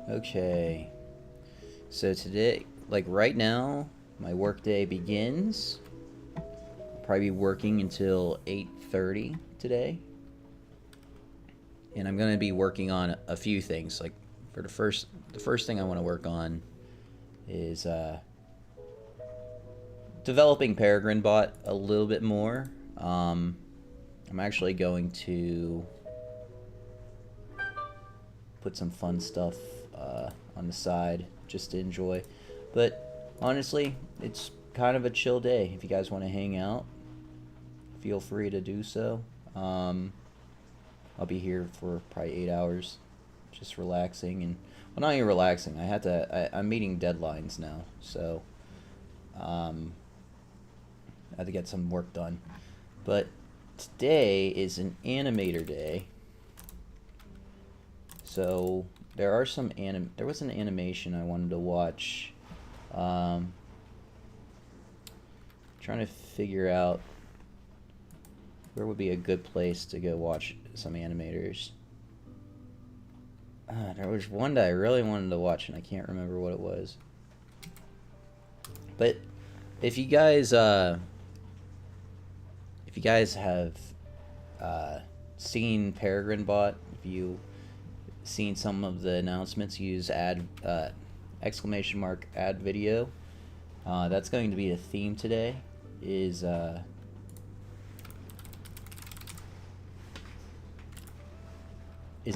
Okay. So today, like right now, my workday begins. I'll probably be working until 8:30 today. And I'm going to be working on a few things. Like for the first thing I want to work on is developing Peregrine Bot a little bit more. I'm actually going to put some fun stuff on the side just to enjoy. But honestly, it's kind of a chill day. If you guys want to hang out, feel free to do so. I'll be here for probably 8 hours, just relaxing and well, not even relaxing. I'm meeting deadlines now, so I have to get some work done. But today is an animator day, so there was an animation I wanted to watch. Trying to figure out where would be a good place to go watch some animators. There was one that I really wanted to watch and I can't remember what it was. But if you guys have seen Peregrine Bot, if you seen some of the announcements, use ad ad video. That's going to be the theme today. Is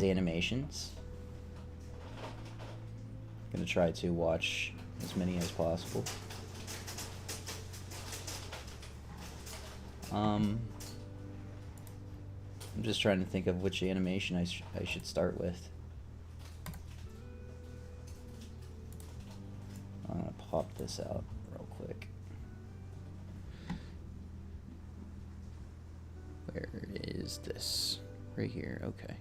animations. I'm gonna try to watch as many as possible. I'm just trying to think of which animation I should start with. I'm gonna pop this out real quick. Where is this? Right here, okay.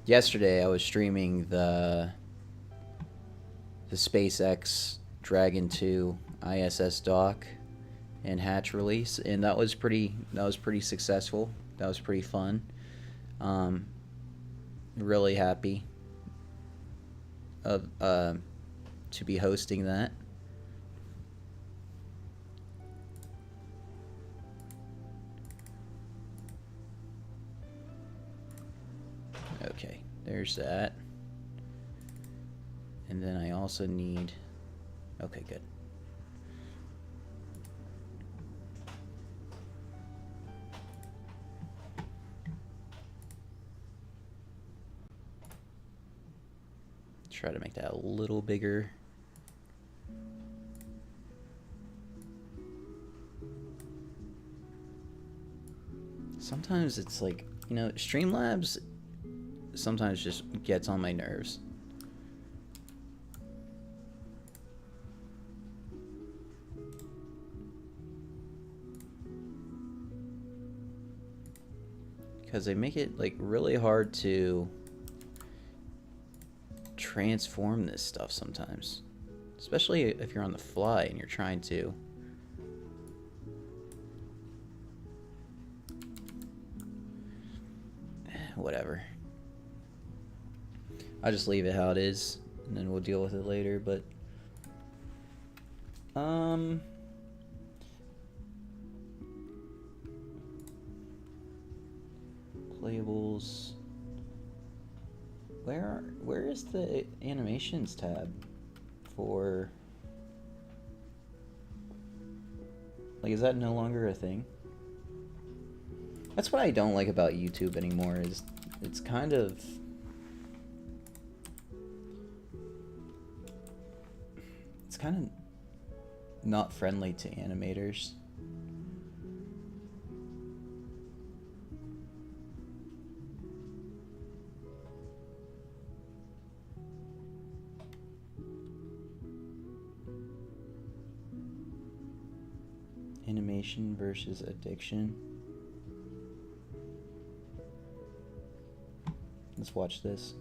Yesterday I was streaming the Spacex Dragon 2 ISS dock and hatch release, and that was pretty successful. That was pretty fun. Really happy of to be hosting that. Okay, there's that. And then I also need... Okay, good. Try to make that a little bigger. Sometimes it's like, you know, Streamlabs sometimes just gets on my nerves. Because they make it like really hard to transform this stuff sometimes. Especially if you're on the fly and you're trying to... Whatever. I'll just leave it how it is, and then we'll deal with it later, but... Playables... Where is the animations tab for... Like, is that no longer a thing? That's what I don't like about YouTube anymore, is it's kind of... It's kind of not friendly to animators. Animation versus addiction. Let's watch this.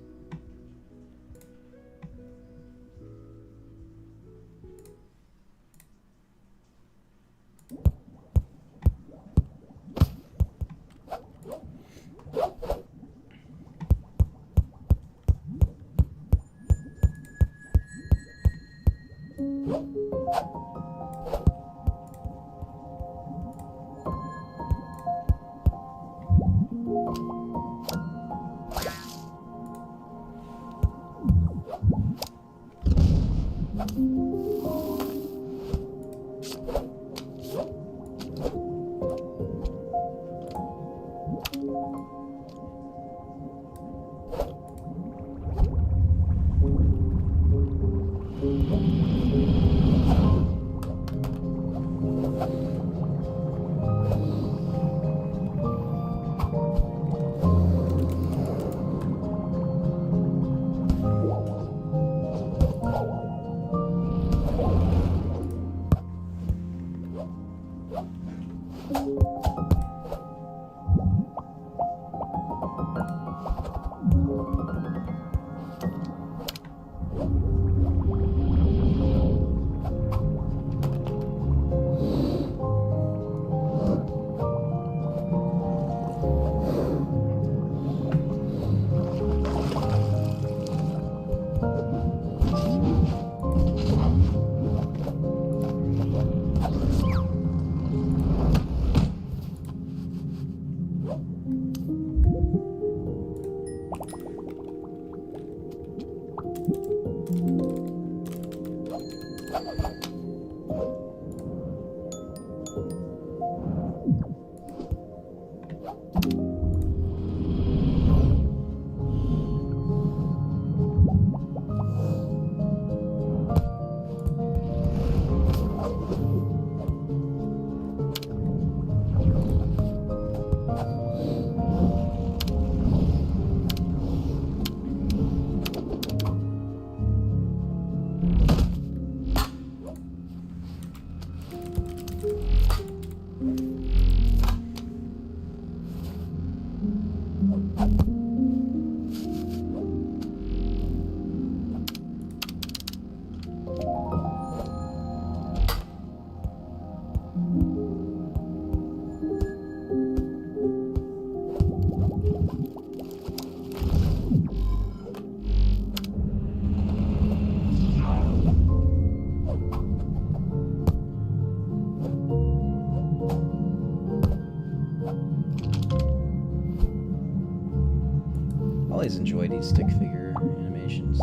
always enjoy these stick figure animations.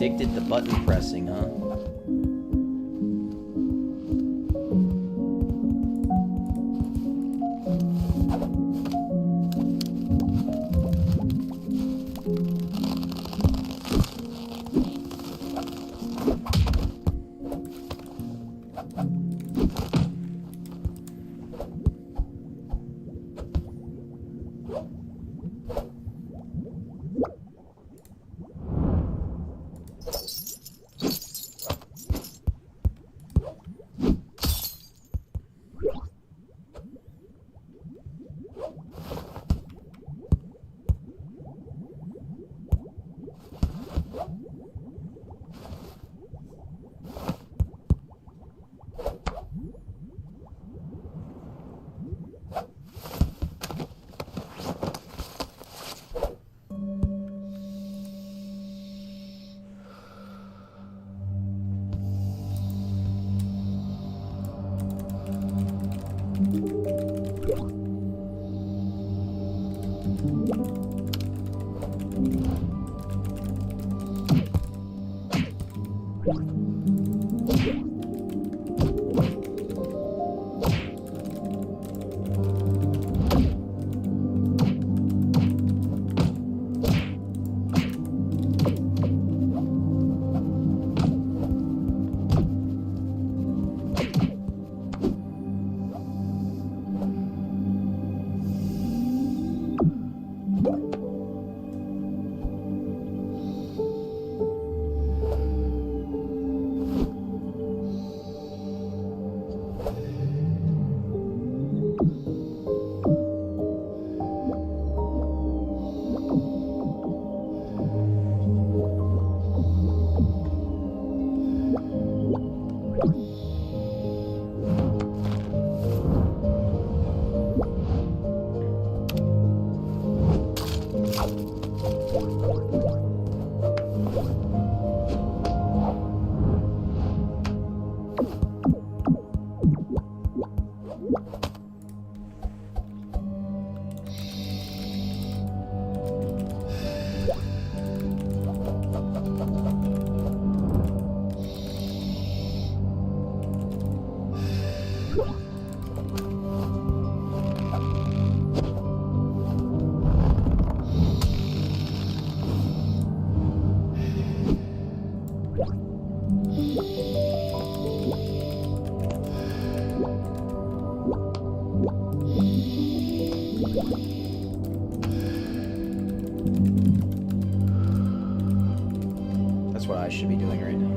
Addicted to button pressing, huh? That's what I should be doing right now.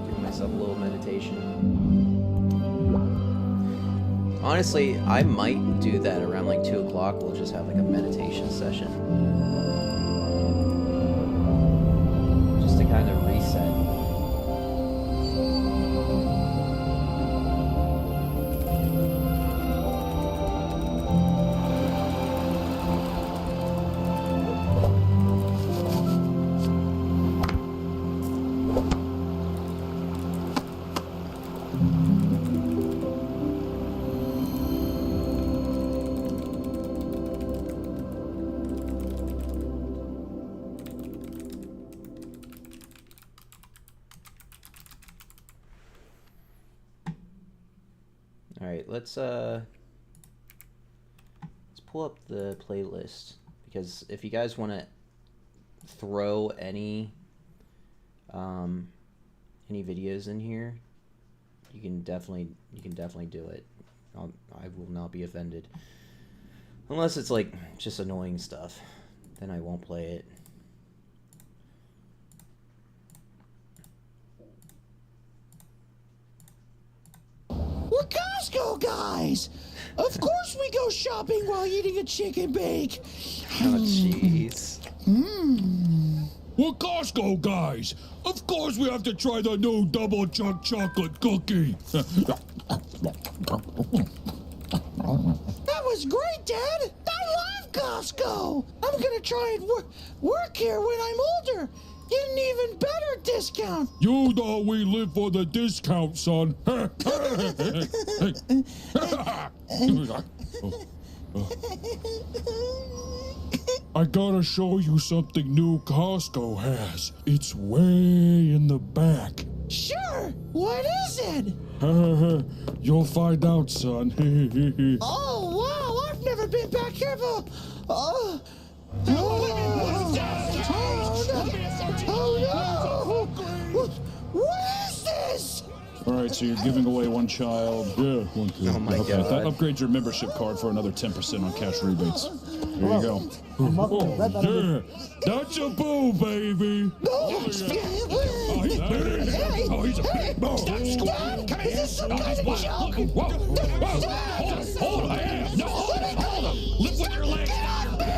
Doing myself a little meditation. Honestly, I might do that around like 2 o'clock. We'll just have like a meditation session. Just to kind of reset. Alright, let's pull up the playlist, because if you guys want to throw any videos in here, you can definitely do it. I will not be offended. Unless it's like just annoying stuff, then I won't play it. We're Costco guys! Of course we go shopping while eating a chicken bake! Oh, jeez. We're Costco guys! Of course we have to try the new double chunk chocolate cookie! That was great, Dad! I love Costco! I'm gonna try and work here when I'm older! Get an even better discount! You know we live for the discount, son! I gotta show you something new Costco has. It's way in the back. Sure! What is it? You'll find out, son. Oh, wow! I've never been back here before! Oh no! What is this? All right, so you're giving away one child. Yeah, one kid. Oh my God. That upgrades your membership card for another 10% on cash rebates. There you go. Yeah, that's a boo, baby. Oh, he's a big boo. Dad, is this some kind of joke? Whoa, hold on. No, hold him. Lift with your legs. Get off me!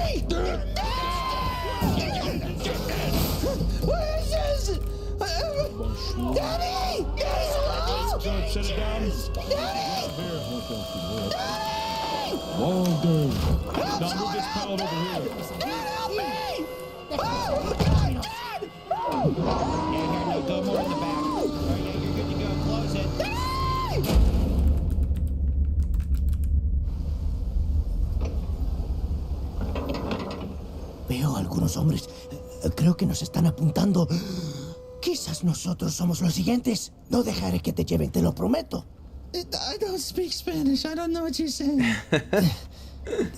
What is this? Daddy! Daddy, hello? Sit it down. Daddy! Long day. Help, Now move this pallet over here. Dad, help me! Oh, God, Dad! No, go more in the back. Oh, yeah, you're good to go. Close it. Veo algunos hombres Creo que nos están apuntando. Quizás nosotros somos los siguientes. No dejaré que te lleven, te lo prometo. I don't speak Spanish. I don't know what you're saying.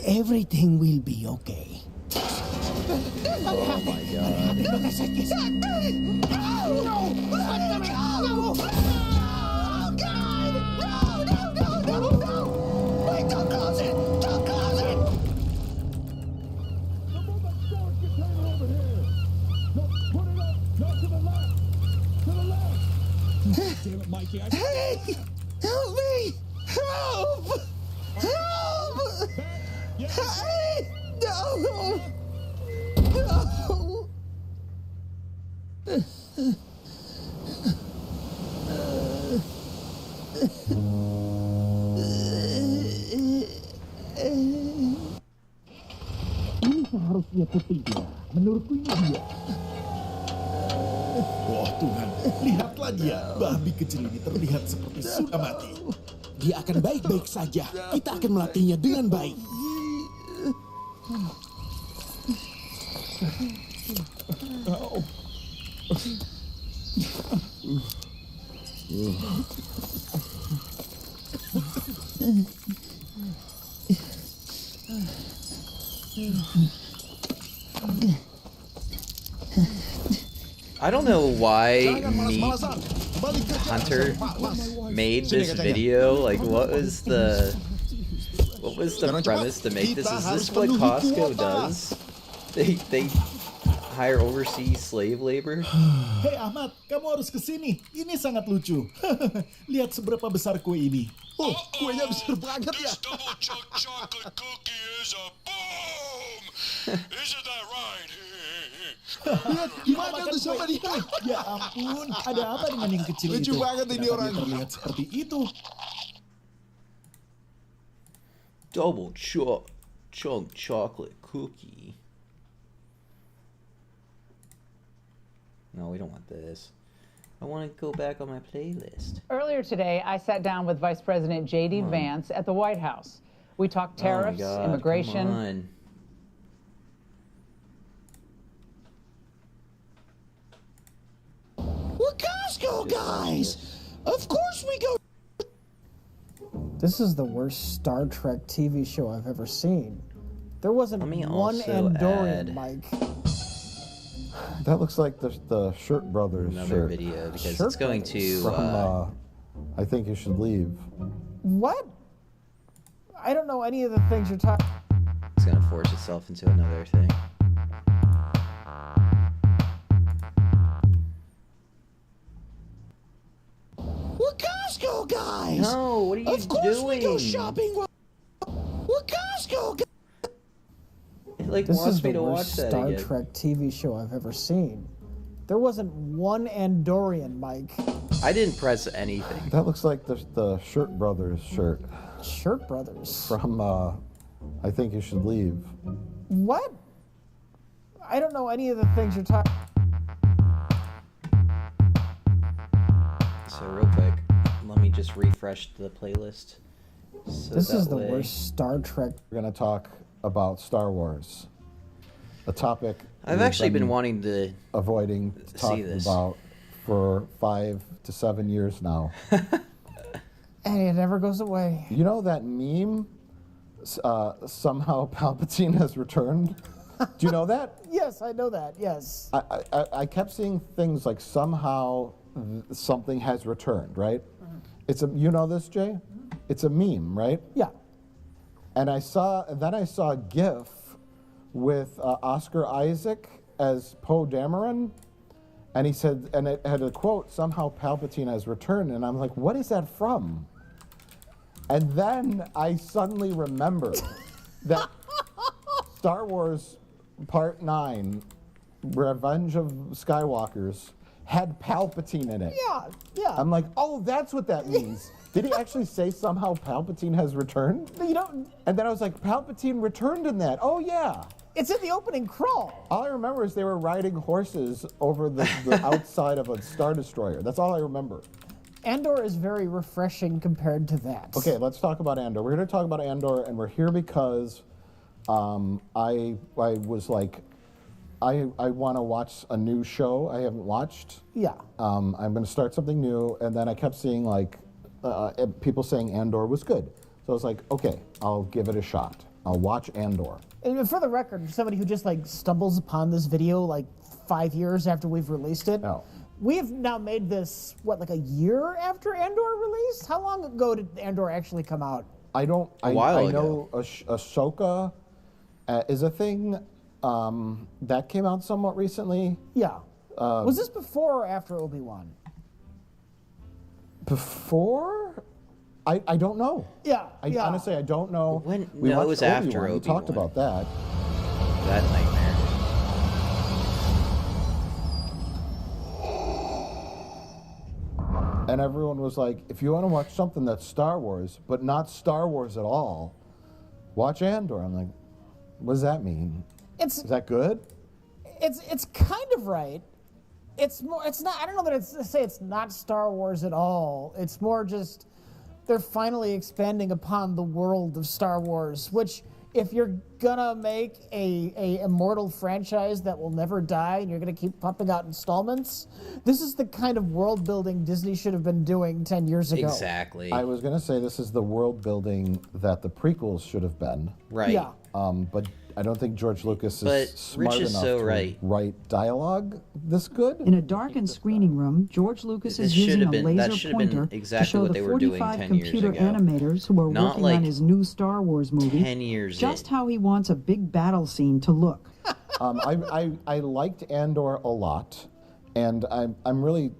Everything will be okay. Oh my god. No me saques. No! No! No! Oh, God! No! No! No! No! No! Wait! Don't close it! Don't close it! Damn it, Mikey. Hey! Help me! Help! Help! Hey! No! No! Ini seharusnya putihnya. Menurutku ini dia. Oh Tuhan, lihatlah dia. Babi kecil ini terlihat seperti sudah mati. Dia akan baik-baik saja. Kita akan melatihnya dengan baik. I don't know why Hunter made this video. Like, what was the premise to make this? Is this what Costco does? They hire overseas slave labor? Hei Ahmad, kamu harus kesini. Ini sangat lucu. Lihat seberapa besar kue ini. Oh, kuenya besar banget ya. This double chunk chocolate cookie is a boom! Isn't that right? Lihat, gimana tuh sama dia? Ya ampun, ada apa dengan yang kecil itu? Lucu banget ini Kenapa orang. dia terlihat seperti itu? Double chunk chocolate cookie. No, we don't want this. I want to go back on my playlist. Earlier today, I sat down with Vice President J.D. Vance at the White House. We talked tariffs, oh my God, immigration. Come on. We're Costco guys! Of course we go. This is the worst Star Trek TV show I've ever seen. There wasn't Let me one also Andorian, add- Mike. That looks like the Shirt Brothers Another shirt video because Shirt it's going to. from I Think You Should Leave. What? I don't know any of the things you're talking. It's gonna force itself into another thing. We're Costco guys! No, what are you Of course we go doing? shopping. We're Costco guys! It like This wants is me the to watch worst that Star again. Trek TV show I've ever seen. There wasn't one Andorian, Mike. I didn't press anything. That looks like the Shirt Brothers shirt Shirt Brothers. from I Think You Should Leave. What? I don't know any of the things you're talking. So real quick, let me just refresh the playlist. So This is that the way- worst Star Trek. We're gonna talk about Star Wars, a topic I've we've actually been wanting to. avoiding see talking this. about for 5 to 7 years now. And it never goes away. You know that meme? Somehow Palpatine has returned. Do you know that? Yes, I know that. Yes. I kept seeing things like somehow something has returned, right? It's a, you know this, Jay? It's a meme, right? Yeah. And then I saw a GIF with Oscar Isaac as Poe Dameron, and he said, and it had a quote, "Somehow Palpatine has returned," and I'm like, what is that from? And then I suddenly remembered that Star Wars Part 9, Revenge of Skywalkers, had Palpatine in it. Yeah. Yeah. I'm like, oh, that's what that means. Did he actually say somehow Palpatine has returned? You don't. And then I was like, Palpatine returned in that. Oh, yeah. It's in the opening crawl. All I remember is they were riding horses over the outside of a Star Destroyer. That's all I remember. Andor is very refreshing compared to that. Okay, let's talk about Andor. We're going to talk about Andor, and we're here because I was like I want to watch a new show I haven't watched. Yeah. I'm going to start something new, and then I kept seeing like people saying Andor was good. So I was like, okay, I'll give it a shot. I'll watch Andor. And for the record, somebody who just like stumbles upon this video like 5 years after we've released it, we have now made this, what, like a year after Andor released? How long ago did Andor actually come out? I don't. A while I know Ahsoka is a thing that came out somewhat recently. Yeah. Was this before or after Obi-Wan? Before? I don't know. Yeah. Honestly, I don't know. No, it was after Obi-Wan. We talked about that. That nightmare. And everyone was like, if you want to watch something that's Star Wars, but not Star Wars at all, watch Andor. I'm like, what does that mean? Is that good? It's kind of right. It's more. It's not. I don't know that it's not Star Wars at all. It's more just they're finally expanding upon the world of Star Wars, which, if you're gonna make a immortal franchise that will never die and you're gonna keep pumping out installments, this is the kind of world building Disney should have been doing 10 years ago. Exactly. I was gonna say this is the world building that the prequels should have been. Right. Yeah. But I don't think George Lucas is smart Rich is enough so to right. write dialogue this good. In a darkened screening room, George Lucas is using a laser pointer to show the 45 computer animators who are working on his new Star Wars movie 10 years just how he wants a big battle scene to look. I liked Andor a lot, and I really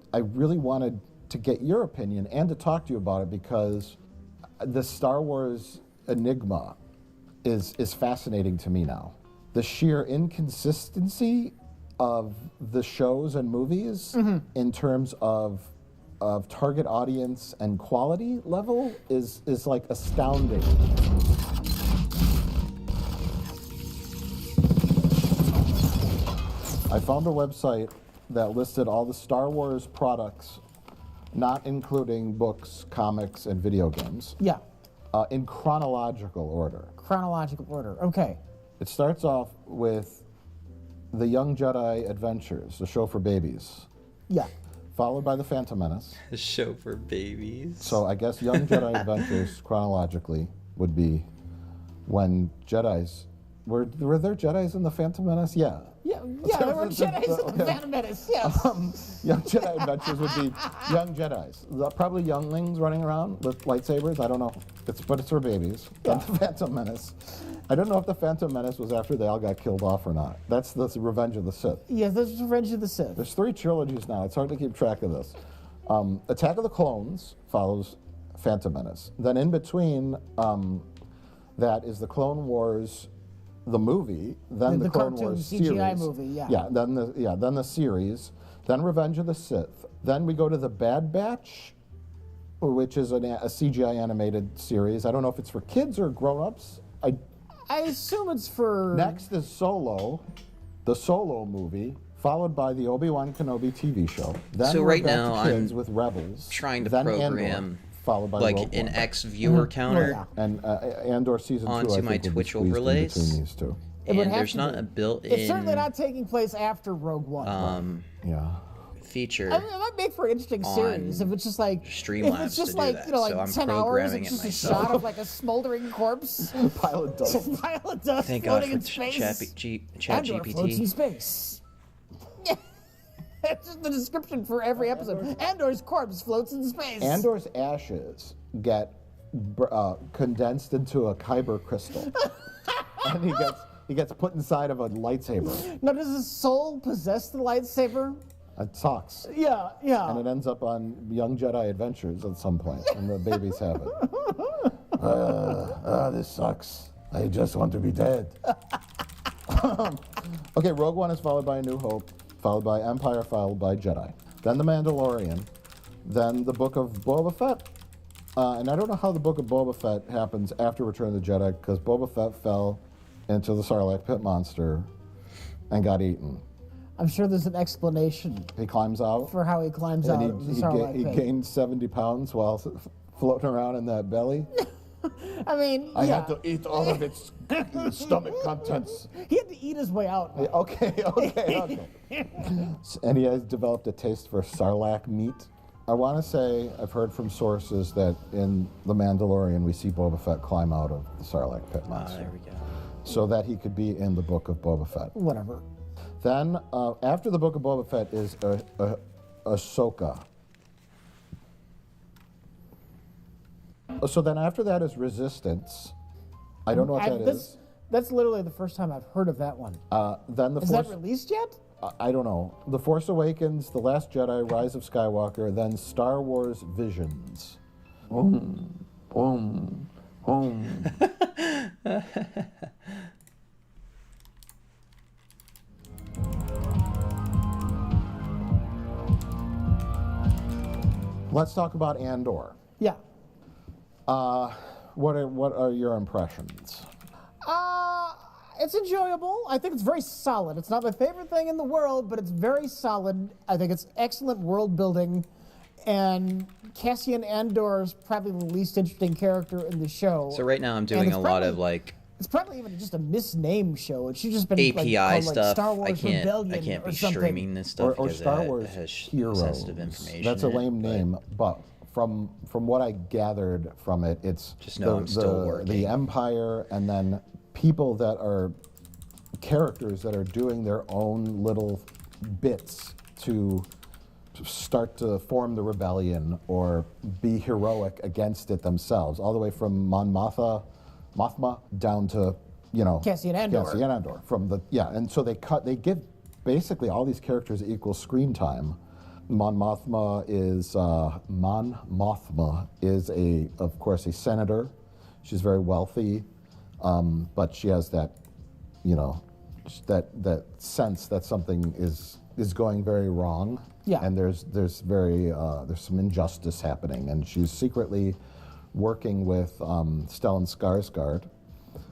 wanted to get your opinion and to talk to you about it because the Star Wars enigma is fascinating to me now. The sheer inconsistency of the shows and movies in terms of target audience and quality level is like astounding. I found a website that listed all the Star Wars products, not including books, comics, and video games. Yeah. In chronological order. Chronological order. Okay. It starts off with The Young Jedi Adventures, the show for babies. Yeah. Followed by The Phantom Menace. The show for babies. So I guess Young Jedi Adventures chronologically would be when Jedis were there Jedis in The Phantom Menace? Yeah. Yeah, there were Jedis in The Phantom Menace, yes. Young Jedi Adventures would be young Jedis. Probably younglings running around with lightsabers. I don't know. But it's for babies. Yeah. The Phantom Menace. I don't know if The Phantom Menace was after they all got killed off or not. That's Revenge of the Sith. Yeah, that's Revenge of the Sith. There's 3 trilogies now. It's hard to keep track of this. Attack of the Clones follows Phantom Menace. Then in between that is the Clone Wars, the movie, then the Clone Wars CGI series. movie, yeah. Yeah, then the series, then Revenge of the Sith. Then we go to the Bad Batch, which is a CGI animated series. I don't know if it's for kids or grown-ups. I assume it's for... Next is Solo, the Solo movie, followed by the Obi-Wan Kenobi TV show. Then so we're right back now to kids I'm with Rebels. Trying to then program Andor, followed by like Rogue an One. X viewer counter And Andor season 2 onto I my think will be Twitch squeezed in overlays. between these two. It would and have there's to not be. a built-in It's certainly not taking place after Rogue One. feature. I mean, it might make for an interesting series if it's just like Streamlabs if it's just to like do you know, that. like So I'm 10 hours. programming It's it just a myself. shot of like a smoldering corpse, pile of dust, a pile of dust Thank God floating for in space. Chat Andor floats in GPT. space. That's just the description for every episode. Andor's corpse floats in space. Andor's ashes get condensed into a kyber crystal, and he gets put inside of a lightsaber. Now, does his soul possess the lightsaber? It sucks. Yeah. And it ends up on Young Jedi Adventures at some point, and the babies have it. This sucks. I just want to be dead. Okay, Rogue One is followed by A New Hope, followed by Empire, followed by Jedi. Then The Mandalorian, then the Book of Boba Fett. And I don't know how the Book of Boba Fett happens after Return of the Jedi, because Boba Fett fell into the Sarlacc pit monster and got eaten. I'm sure there's an explanation. He climbs out. For how he climbs out of the Sarlacc he pit. gained 70 pounds while floating around in that belly. I mean, I had to eat all of its stomach contents. He had to eat his way out. Okay. And he has developed a taste for sarlacc meat. I want to say I've heard from sources that in The Mandalorian we see Boba Fett climb out of the sarlacc pit monster. There we go. So that he could be in the book of Boba Fett. Whatever. Then, after the book of Boba Fett is Ahsoka. So then after that is Resistance. I don't know what that is. That's literally the first time I've heard of that one. Then the Is that released yet? I don't know. The Force Awakens, The Last Jedi, Rise of Skywalker, then Star Wars Visions. Boom, boom, boom. Let's talk about Andor. Yeah. What are your impressions? It's enjoyable. I think it's very solid. It's not my favorite thing in the world, but it's very solid. I think it's excellent world building, and Cassian Andor is probably the least interesting character in the show. So right now I'm doing a lot of like. It's probably even just a misnamed show. It should just been API called, stuff. Like Star Wars Rebellion I can't be something. streaming this stuff or because Star Wars it has Heroes. sensitive information. That's a lame name, but from what I gathered from it, it's just know I'm still working. The Empire, and then people that are characters that are doing their own little bits to start to form the rebellion or be heroic against it themselves, all the way from Mon Mothma down to, Cassian Andor. And so they give basically all these characters equal screen time. Mon Mothma is of course a senator. She's very wealthy, but she has that, that sense that something is going very wrong. Yeah. And there's some injustice happening, and she's secretly working with Stellan Skarsgård,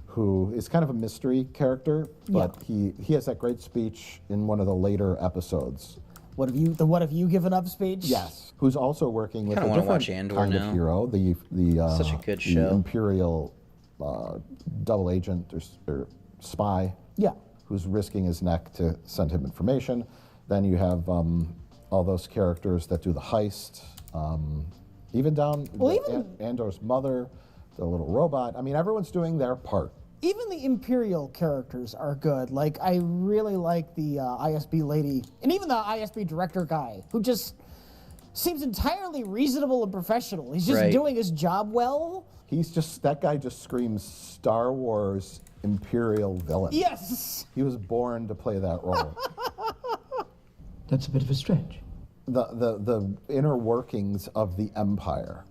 who is kind of a mystery character, but he has that great speech in one of the later episodes. What have you given up speech? Yes. Who's also working with a different watch Andor kind now. of hero, the such a good the show. Imperial double agent or spy. Yeah. Who's risking his neck to send him information. Then you have all those characters that do the heist, even down Andor's mother, the little robot. I mean, everyone's doing their part. Even the Imperial characters are good. Like, I really like the ISB lady, and even the ISB director guy, who just seems entirely reasonable and professional. He's just doing his job well. That guy just screams Star Wars Imperial villain. Yes! He was born to play that role. That's a bit of a stretch. The inner workings of the Empire.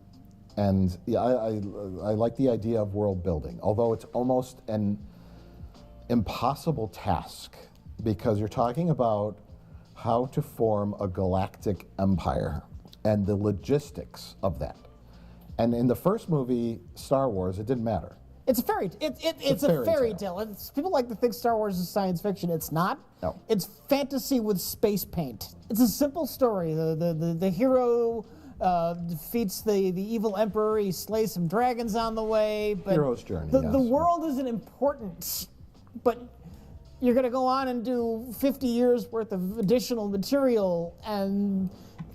And I like the idea of world building, although it's almost an impossible task, because you're talking about how to form a galactic empire and the logistics of that. And in the first movie, Star Wars, it didn't matter. It's a fairy. It's a fairy tale. People like to think Star Wars is science fiction. It's not. No. It's fantasy with space paint. It's a simple story. The hero defeats the evil emperor. He slays some dragons on the way. But Hero's journey. The world isn't important, but you're going to go on and do 50 years worth of additional material, and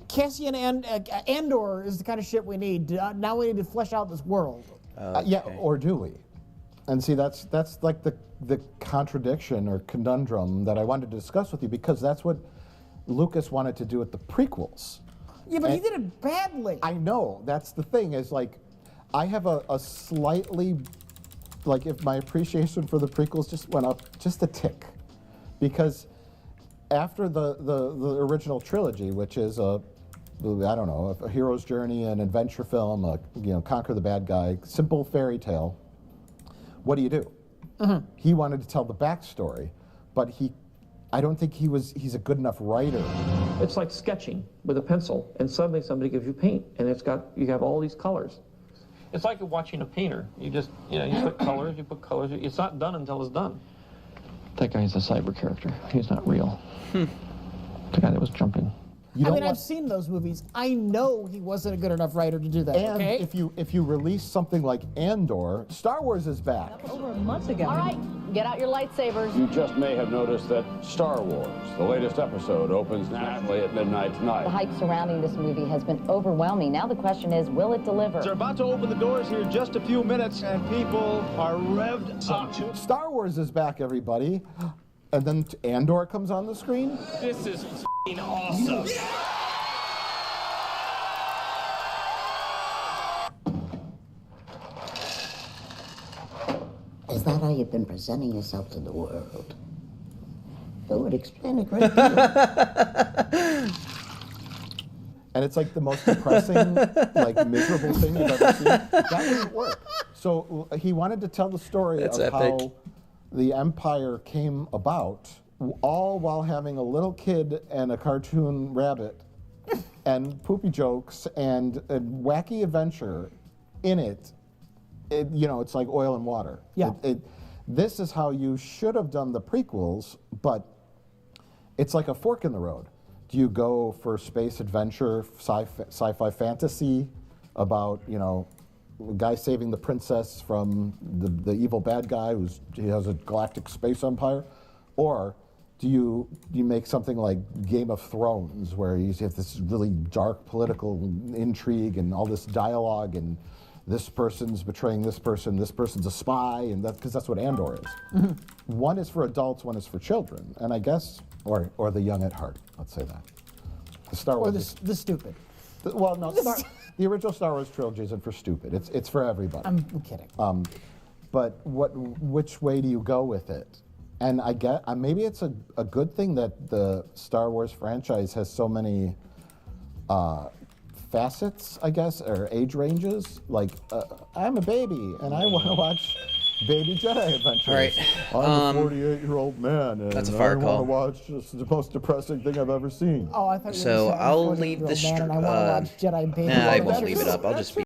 Cassian Andor is the kind of shit we need. Now we need to flesh out this world. Or do we? And see, that's like the contradiction or conundrum that I wanted to discuss with you, because that's what Lucas wanted to do with the prequels. Yeah, but he did it badly. I know. That's the thing, is like, I have a slightly, like, if my appreciation for the prequels just went up just a tick. Because after the original trilogy, which is a hero's journey, an adventure film, conquer the bad guy, simple fairy tale, what do you do? Mm-hmm. He wanted to tell the backstory, but I don't think he's a good enough writer. It's like sketching with a pencil, and suddenly somebody gives you paint, and you have all these colors. It's like watching a painter. You just, you put colors, It's not done until it's done. That guy's a cyber character. He's not real. The guy that was jumping. I've seen those movies. I know he wasn't a good enough writer to do that. And okay? if you release something like Andor, Star Wars is back. Over a month ago. All right, get out your lightsabers. You just may have noticed that Star Wars, the latest episode, opens nationally at midnight tonight. The hype surrounding this movie has been overwhelming. Now the question is, will it deliver? They're about to open the doors here in just a few minutes, and people are revved up. Star Wars is back, everybody. And then Andor comes on the screen. This is f***ing awesome. Is that how you've been presenting yourself to the world? That would explain a great deal. And it's like the most depressing, like miserable thing you've ever seen. That didn't work. So he wanted to tell the story of how the Empire came about, all while having a little kid and a cartoon rabbit and poopy jokes and a wacky adventure in it. It's like oil and water. Yeah. This is how you should have done the prequels, but it's like a fork in the road. Do you go for space adventure, sci-fi fantasy about, a guy saving the princess from the evil bad guy he has a galactic space empire? Or do you make something like Game of Thrones, where you have this really dark political intrigue and all this dialogue, and this person's betraying this person's a spy, and because that's what Andor is. Mm-hmm. One is for adults, one is for children, and I guess, or the young at heart, let's say that. The Star Wars. Or the stupid. The original Star Wars trilogy isn't for stupid. It's for everybody. I'm kidding. But which way do you go with it? And I get maybe it's a good thing that the Star Wars franchise has so many facets, I guess, or age ranges. Like, I'm a baby and I want to watch Baby Jedi Adventures. All right. I'm a 48-year-old man and that's a fire I call. want to watch the most depressing thing I've ever seen. Oh, I thought you were So saying I'll leave the man and I want to watch Jedi Baby. Nah, I won't leave it up. I'll just be